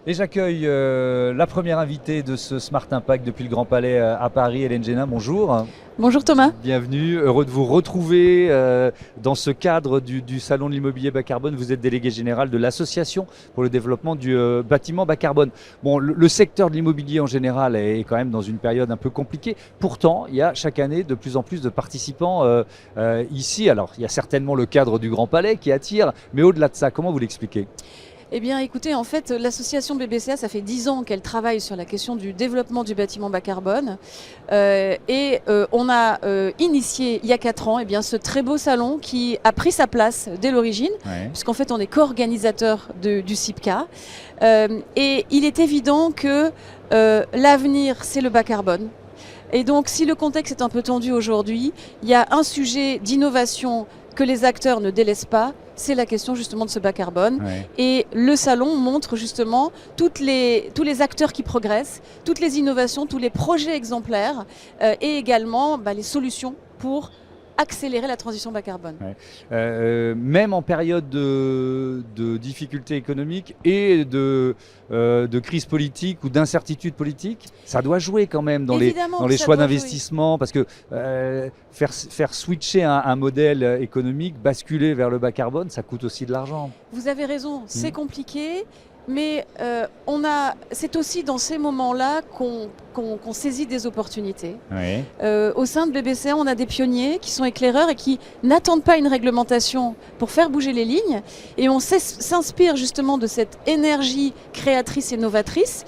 Et j'accueille la première invitée de ce Smart Impact depuis le Grand Palais à Paris, Hélène Génin, bonjour. Bonjour Thomas. Bienvenue, heureux de vous retrouver dans ce cadre du Salon de l'immobilier bas carbone. Vous êtes délégué général de l'Association pour le développement du bâtiment bas carbone. Bon, le secteur de l'immobilier en général est quand même dans une période un peu compliquée. Pourtant, il y a chaque année de plus en plus de participants ici. Alors, il y a certainement le cadre du Grand Palais qui attire, mais au-delà de ça, comment vous l'expliquez ? Eh bien écoutez, en fait, l'association BBCA, ça fait 10 ans qu'elle travaille sur la question du développement du bâtiment bas carbone. On a initié il y a 4 ans ce très beau salon qui a pris sa place dès l'origine, puisqu'en fait on est co-organisateur du CIPCA. Et il est évident que l'avenir, c'est le bas carbone. Et donc si le contexte est un peu tendu aujourd'hui, il y a un sujet d'innovation que les acteurs ne délaissent pas, c'est la question justement de ce bas carbone. Et le salon montre justement tous les acteurs qui progressent, toutes les innovations, tous les projets exemplaires et également les solutions pour accélérer la transition bas carbone. Même en période de difficultés économiques et de crise politique ou d'incertitude politique, ça doit jouer quand même dans les choix d'investissement, parce que faire switcher un modèle économique, basculer vers le bas carbone, ça coûte aussi de l'argent. Vous avez raison, c'est compliqué. Mais c'est aussi dans ces moments-là qu'on saisit des opportunités. Au sein de BBCA, on a des pionniers qui sont éclaireurs et qui n'attendent pas une réglementation pour faire bouger les lignes. Et on s'inspire justement de cette énergie créatrice et novatrice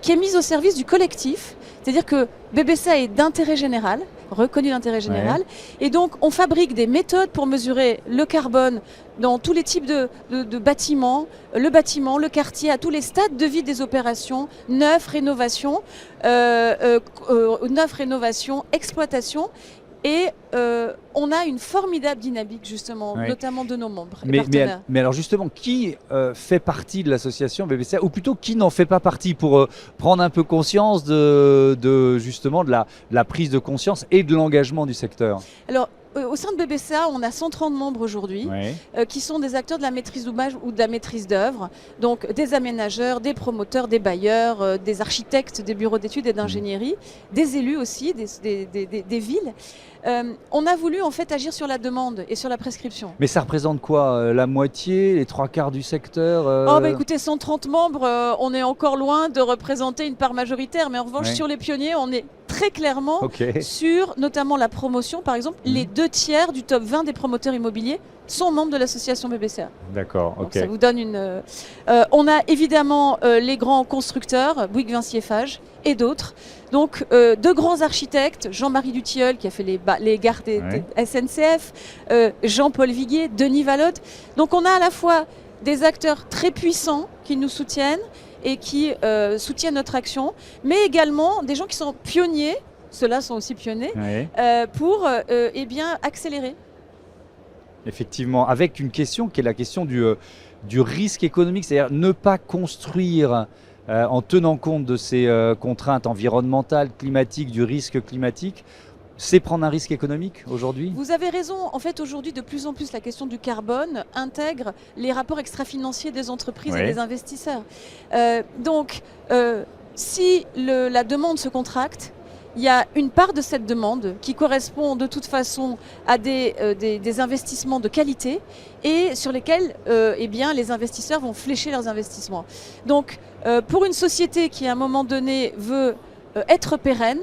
qui est mise au service du collectif. C'est-à-dire que BBCA est d'intérêt général, reconnu d'intérêt général, et donc on fabrique des méthodes pour mesurer le carbone dans tous les types de bâtiments, le quartier, à tous les stades de vie des opérations, neuf, rénovation, exploitation. Et on a une formidable dynamique justement, notamment de nos membres et partenaires. Mais alors justement, qui fait partie de l'association BBCA, ou plutôt qui n'en fait pas partie, pour prendre un peu conscience justement de la prise de conscience et de l'engagement du secteur? Alors, au sein de BBCA, on a 130 membres aujourd'hui qui sont des acteurs de la maîtrise d'ouvrage ou de la maîtrise d'œuvre, donc des aménageurs, des promoteurs, des bailleurs, des architectes, des bureaux d'études et d'ingénierie, des élus aussi, des villes. On a voulu en fait agir sur la demande et sur la prescription. Mais ça représente quoi? La moitié, les 3/4 du secteur Écoutez, 130 membres, on est encore loin de représenter une part majoritaire, mais en revanche sur les pionniers, on est très clairement sur notamment la promotion. Par exemple, les 2/3 du top 20 des promoteurs immobiliers sont membres de l'association BBCA. D'accord, donc ça vous donne une... on a évidemment les grands constructeurs, Bouygues, Vinci, Eiffage et d'autres. Donc deux grands architectes, Jean-Marie Dutilleul qui a fait les gares des SNCF, Jean-Paul Viguier, Denis Valotte. Donc on a à la fois des acteurs très puissants qui nous soutiennent et qui soutiennent notre action, mais également des gens qui sont pionniers, ceux-là sont aussi pionniers, pour accélérer. Effectivement, avec une question qui est la question du risque économique, c'est-à-dire ne pas construire en tenant compte de ces contraintes environnementales, climatiques, du risque climatique. C'est prendre un risque économique aujourd'hui? Vous avez raison. En fait, aujourd'hui, de plus en plus, la question du carbone intègre les rapports extra-financiers des entreprises et des investisseurs. Si la demande se contracte, il y a une part de cette demande qui correspond de toute façon à des investissements de qualité et sur lesquels les investisseurs vont flécher leurs investissements. Donc, pour une société qui, à un moment donné, veut être pérenne,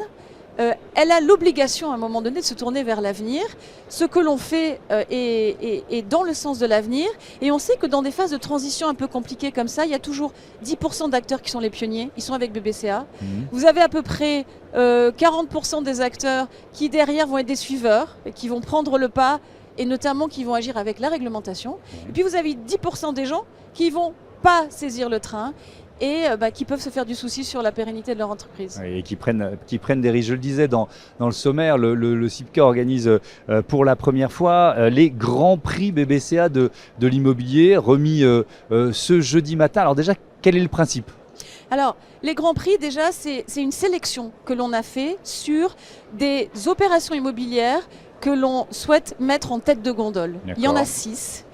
elle a l'obligation à un moment donné de se tourner vers l'avenir. Ce que l'on fait est dans le sens de l'avenir. Et on sait que dans des phases de transition un peu compliquées comme ça, il y a toujours 10% d'acteurs qui sont les pionniers. Ils sont avec BBCA. Vous avez à peu près 40% des acteurs qui derrière vont être des suiveurs, et qui vont prendre le pas et notamment qui vont agir avec la réglementation. Et puis vous avez 10% des gens qui ne vont pas saisir le train et qui peuvent se faire du souci sur la pérennité de leur entreprise. Et qui prennent des risques. Je le disais dans le sommaire, le CIPCA organise pour la première fois les grands prix BBCA de l'immobilier remis ce jeudi matin. Alors déjà, quel est le principe ? Alors, les grands prix, déjà, c'est une sélection que l'on a fait sur des opérations immobilières que l'on souhaite mettre en tête de gondole. Il y en a 6.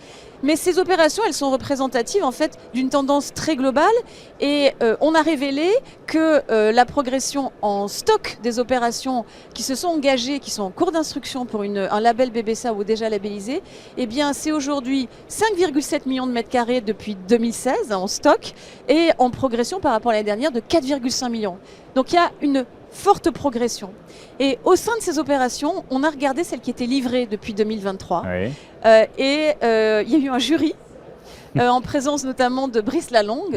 Mais ces opérations, elles sont représentatives en fait d'une tendance très globale et on a révélé que la progression en stock des opérations qui se sont engagées, qui sont en cours d'instruction pour un label BBCA ou déjà labellisé, eh bien c'est aujourd'hui 5,7 millions de mètres carrés depuis 2016 en stock et en progression par rapport à l'année dernière de 4,5 millions. Donc il y a une forte progression. Et au sein de ces opérations, on a regardé celles qui étaient livrées depuis 2023. Oui. Il y a eu un jury en présence notamment de Brice Lalonde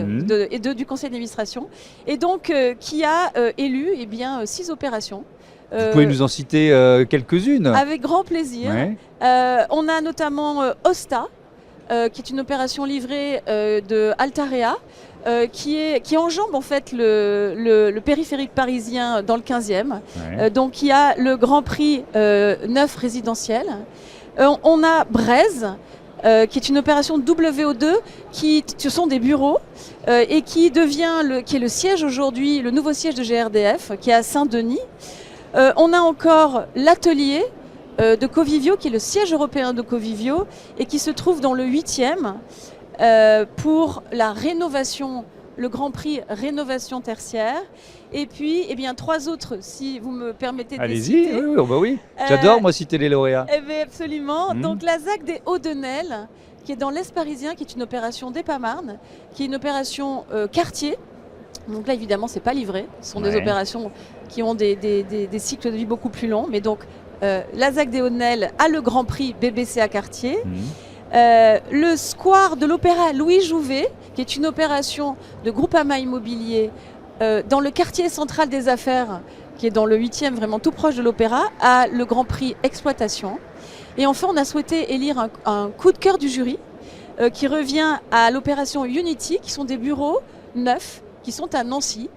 du conseil d'administration et donc qui a élu 6 opérations. Vous pouvez nous en citer quelques-unes? Avec grand plaisir. Ouais. On a notamment Osta, qui est une opération livrée de Altarea, qui enjambe en fait le périphérique parisien dans le 15e. Ouais. Donc il y a le Grand Prix neuf résidentiel. On a Braise, qui est une opération WO2, ce sont des bureaux et qui est le siège aujourd'hui, le nouveau siège de GRDF, qui est à Saint-Denis. On a encore l'atelier de Covivio, qui est le siège européen de Covivio et qui se trouve dans le 8e pour la rénovation, le Grand Prix rénovation tertiaire. Et puis, 3 autres, si vous me permettez de les Allez-y, citer. oui. J'adore moi citer les lauréats. Absolument. Donc la ZAC des Hauts-de-Nesle, qui est dans l'Est parisien, qui est une opération d'EPAMARN, qui est une opération quartier. Donc là, évidemment, c'est pas livré. Ce sont des opérations qui ont des cycles de vie beaucoup plus longs. Mais donc, la ZAC des Hauts-de-Nesle a le Grand Prix BBCA quartier. Le square de l'Opéra Louis Jouvet, qui est une opération de Groupama Immobilier dans le quartier central des affaires, qui est dans le 8e, vraiment tout proche de l'Opéra, a le Grand Prix exploitation. Et enfin, on a souhaité élire un coup de cœur du jury qui revient à l'opération Unity, qui sont des bureaux neufs qui sont à Nancy.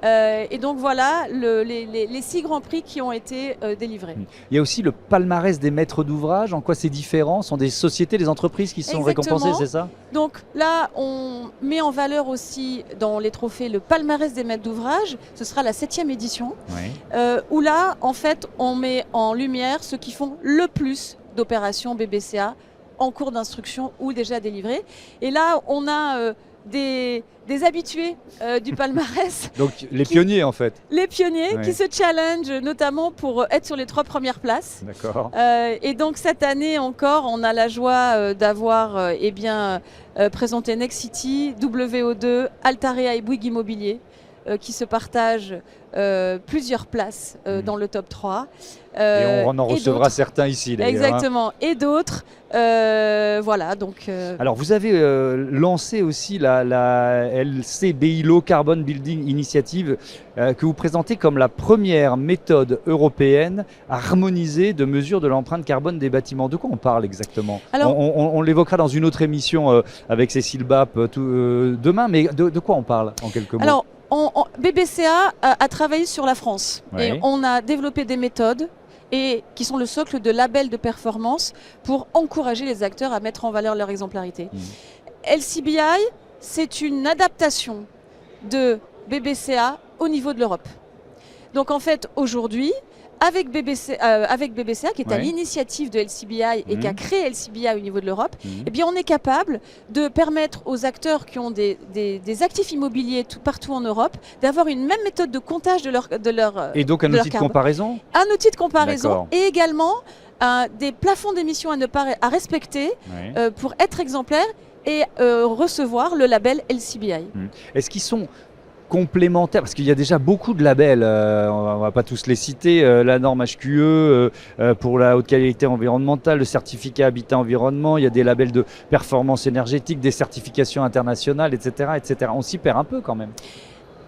Et donc voilà les 6 grands prix qui ont été délivrés. Il y a aussi le palmarès des maîtres d'ouvrage. En quoi c'est différent? Ce sont des sociétés, des entreprises qui sont récompensées, c'est ça? Donc là, on met en valeur aussi dans les trophées le palmarès des maîtres d'ouvrage. Ce sera la 7e édition. Où là, en fait, on met en lumière ceux qui font le plus d'opérations BBCA en cours d'instruction ou déjà délivrées. Et là, on a des habitués du palmarès. Donc les pionniers en fait. Les pionniers qui se challengent notamment pour être sur les 3 premières places. D'accord. Et donc cette année encore, on a la joie d'avoir présenté Next City, WO2, Altarea et Bouygues Immobilier qui se partagent plusieurs places dans le top 3. Et on en recevra certains ici d'ailleurs. Exactement. Et d'autres. Voilà, donc. Alors vous avez lancé aussi la LCBI Low Carbon Building Initiative que vous présentez comme la première méthode européenne harmonisée de mesure de l'empreinte carbone des bâtiments. De quoi on parle exactement? Alors, on l'évoquera dans une autre émission avec Cécile Bapp demain, mais de quoi on parle en quelques mots? Alors, BBCA a travaillé sur la France et on a développé des méthodes qui sont le socle de labels de performance pour encourager les acteurs à mettre en valeur leur exemplarité. LCBI, c'est une adaptation de BBCA au niveau de l'Europe. Donc en fait, aujourd'hui, avec BBCA qui est à l'initiative de LCBI et qui a créé LCBI au niveau de l'Europe, eh bien on est capable de permettre aux acteurs qui ont des actifs immobiliers partout en Europe d'avoir une même méthode de comptage de leur et donc un outil de comparaison. Un outil de comparaison et également des plafonds d'émissions à respecter pour être exemplaire et recevoir le label LCBI. Est-ce qu'ils sont complémentaires, parce qu'il y a déjà beaucoup de labels, on ne va pas tous les citer, la norme HQE pour la haute qualité environnementale, le certificat Habitat Environnement, il y a des labels de performance énergétique, des certifications internationales, etc. etc. On s'y perd un peu quand même.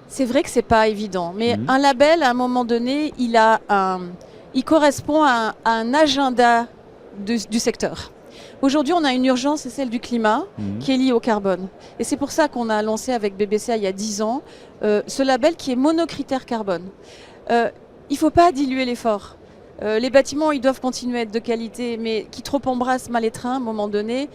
C'est vrai que ce n'est pas évident, mais un label, à un moment donné, il correspond à un agenda du secteur. Aujourd'hui, on a une urgence, c'est celle du climat, qui est liée au carbone. Et c'est pour ça qu'on a lancé avec BBCA il y a 10 ans ce label qui est monocritère carbone. Il ne faut pas diluer l'effort. Les bâtiments, ils doivent continuer à être de qualité, mais qui trop embrassent mal les trains, à un moment donné,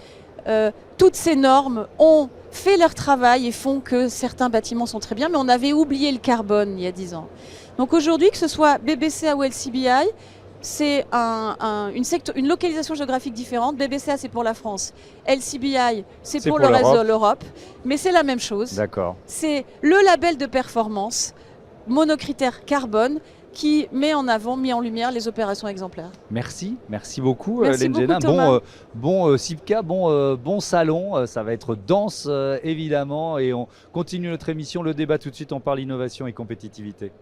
toutes ces normes ont fait leur travail et font que certains bâtiments sont très bien, mais on avait oublié le carbone il y a 10 ans. Donc aujourd'hui, que ce soit BBCA ou LCBI, c'est une localisation géographique différente. BBCA, c'est pour la France. LCBI, c'est pour le reste de l'Europe. Mais c'est la même chose. D'accord. C'est le label de performance monocritère carbone qui met en avant, mis en lumière les opérations exemplaires. Merci beaucoup Merci Lenjena. beaucoup, Thomas. Bon Sipka, bon salon, ça va être dense évidemment et on continue notre émission, le débat tout de suite, on parle innovation et compétitivité.